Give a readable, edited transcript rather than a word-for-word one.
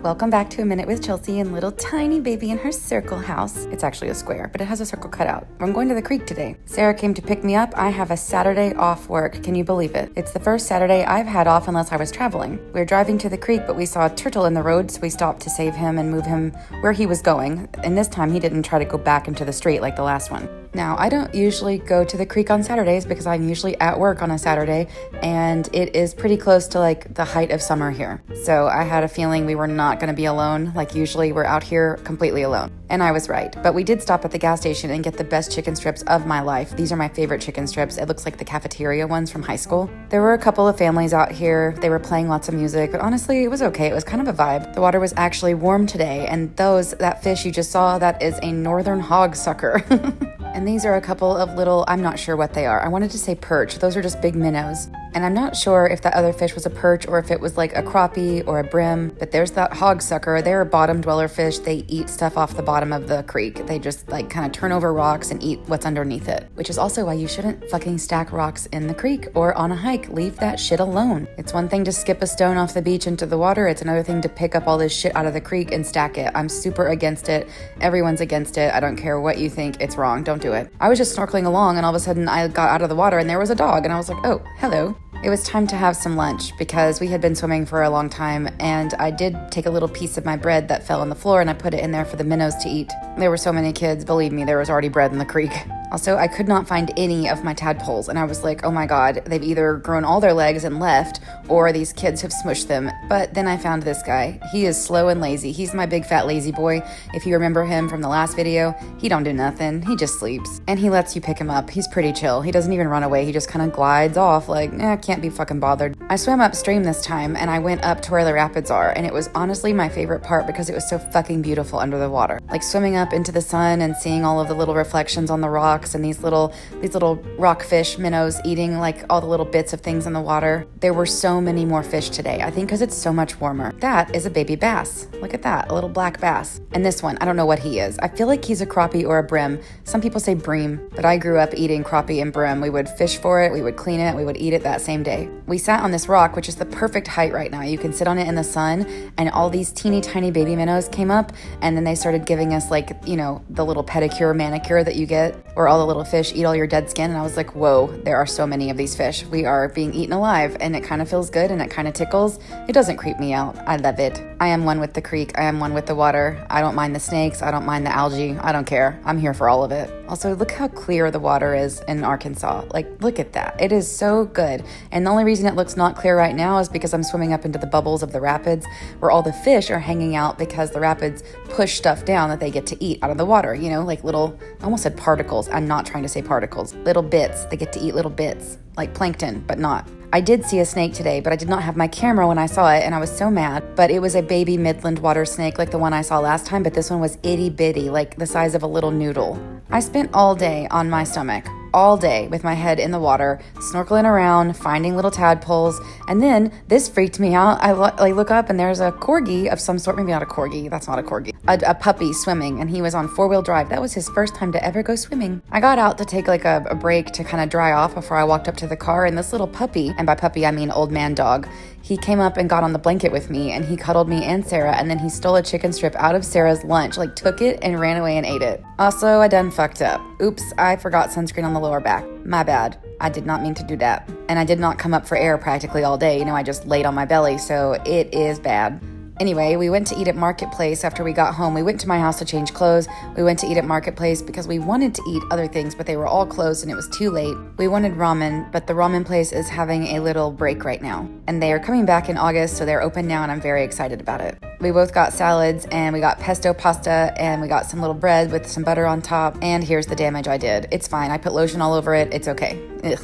Welcome back to A Minute with Chelsea and little tiny baby in her circle house. It's actually a square, but it has a circle cut out. I'm going to the creek today. Sarah came to pick me up. I have a Saturday off work. Can you believe it? It's the first Saturday I've had off unless I was traveling. We were driving to the creek, but we saw a turtle in the road, so we stopped to save him and move him where he was going. And this time he didn't try to go back into the street like the last one. Now, I don't usually go to the creek on Saturdays because I'm usually at work on a Saturday, and it is pretty close to like the height of summer here. So I had a feeling we were not going to be alone. Like usually we're out here completely alone. And I was right. But we did stop at the gas station and get the best chicken strips of my life. These are my favorite chicken strips. It looks like the cafeteria ones from high school. There were a couple of families out here. They were playing lots of music, but honestly, it was okay. It was kind of a vibe. The water was actually warm today, and that fish you just saw, that is a northern hog sucker. And these are a couple of little, I'm not sure what they are. I wanted to say perch. Those are just big minnows. And I'm not sure if that other fish was a perch or if it was like a crappie or a brim, but there's that hog sucker. They're a bottom dweller fish. They eat stuff off the bottom of the creek. They just like kind of turn over rocks and eat what's underneath it, which is also why you shouldn't fucking stack rocks in the creek or on a hike. Leave that shit alone. It's one thing to skip a stone off the beach into the water. It's another thing to pick up all this shit out of the creek and stack it. I'm super against it. Everyone's against it. I don't care what you think. It's wrong. Don't do it. I was just snorkeling along and all of a sudden I got out of the water and there was a dog and I was like, oh, hello. It was time to have some lunch because we had been swimming for a long time, and I did take a little piece of my bread that fell on the floor and I put it in there for the minnows to eat. There were so many kids, believe me, there was already bread in the creek. Also, I could not find any of my tadpoles, and I was like, oh my god, they've either grown all their legs and left, or these kids have smushed them. But then I found this guy. He is slow and lazy. He's my big fat lazy boy. If you remember him from the last video, he don't do nothing. He just sleeps. And he lets you pick him up. He's pretty chill. He doesn't even run away. He just kind of glides off like, can't be fucking bothered. I swam upstream this time, and I went up to where the rapids are, and it was honestly my favorite part because it was so fucking beautiful under the water. Like swimming up into the sun and seeing all of the little reflections on the rocks and these little rockfish minnows eating like all the little bits of things in the water. There were so many more fish today, I think because it's so much warmer. That is a baby bass. Look at that, a little black bass. And this one, I don't know what he is. I feel like he's a crappie or a brim. Some people say bream, but I grew up eating crappie and brim. We would fish for it, we would clean it, we would eat it that same day. We sat on this rock, which is the perfect height right now. You can sit on it in the sun, and all these teeny tiny baby minnows came up, and then they started giving us like, the little pedicure, manicure that you get, where all the little fish eat all your dead skin. And I was like, whoa, there are so many of these fish. We are being eaten alive, and it kind of feels good and it kind of tickles. It doesn't creep me out. I love it. I am one with the creek. I am one with the water. I don't mind the snakes. I don't mind the algae. I don't care. I'm here for all of it. Also, look how clear the water is in Arkansas. Like, look at that. It is so good. And the only reason it looks not clear right now is because I'm swimming up into the bubbles of the rapids where all the fish are hanging out because the rapids push stuff down that they get to eat out of the water, like little, I almost said particles. I'm not trying to say particles. Little bits. They get to eat little bits, like plankton, but not. I did see a snake today, but I did not have my camera when I saw it, and I was so mad. But it was a baby Midland water snake like the one I saw last time, but this one was itty bitty, like the size of a little noodle. I spent all day on my stomach, all day with my head in the water, snorkeling around, finding little tadpoles, and then this freaked me out. I look up and there's a corgi of some sort, maybe not a corgi, that's not a corgi, a puppy swimming, and he was on 4-wheel drive. That was his first time to ever go swimming. I got out to take like a break to kind of dry off before I walked up to the car, and this little puppy, and by puppy I mean old man dog, he came up and got on the blanket with me, and he cuddled me and Sarah, and then he stole a chicken strip out of Sarah's lunch, like took it and ran away and ate it. Also, I done fucked up. Oops, I forgot sunscreen on the lower back. My bad. I did not mean to do that. And I did not come up for air practically all day. I just laid on my belly, so it is bad. Anyway, we went to eat at Marketplace after we got home. We went to my house to change clothes. We went to eat at Marketplace because we wanted to eat other things, but they were all closed and it was too late. We wanted ramen, but the ramen place is having a little break right now. And they are coming back in August, so they're open now, and I'm very excited about it. We both got salads, and we got pesto pasta, and we got some little bread with some butter on top. And here's the damage I did. It's fine. I put lotion all over it. It's okay. Ugh.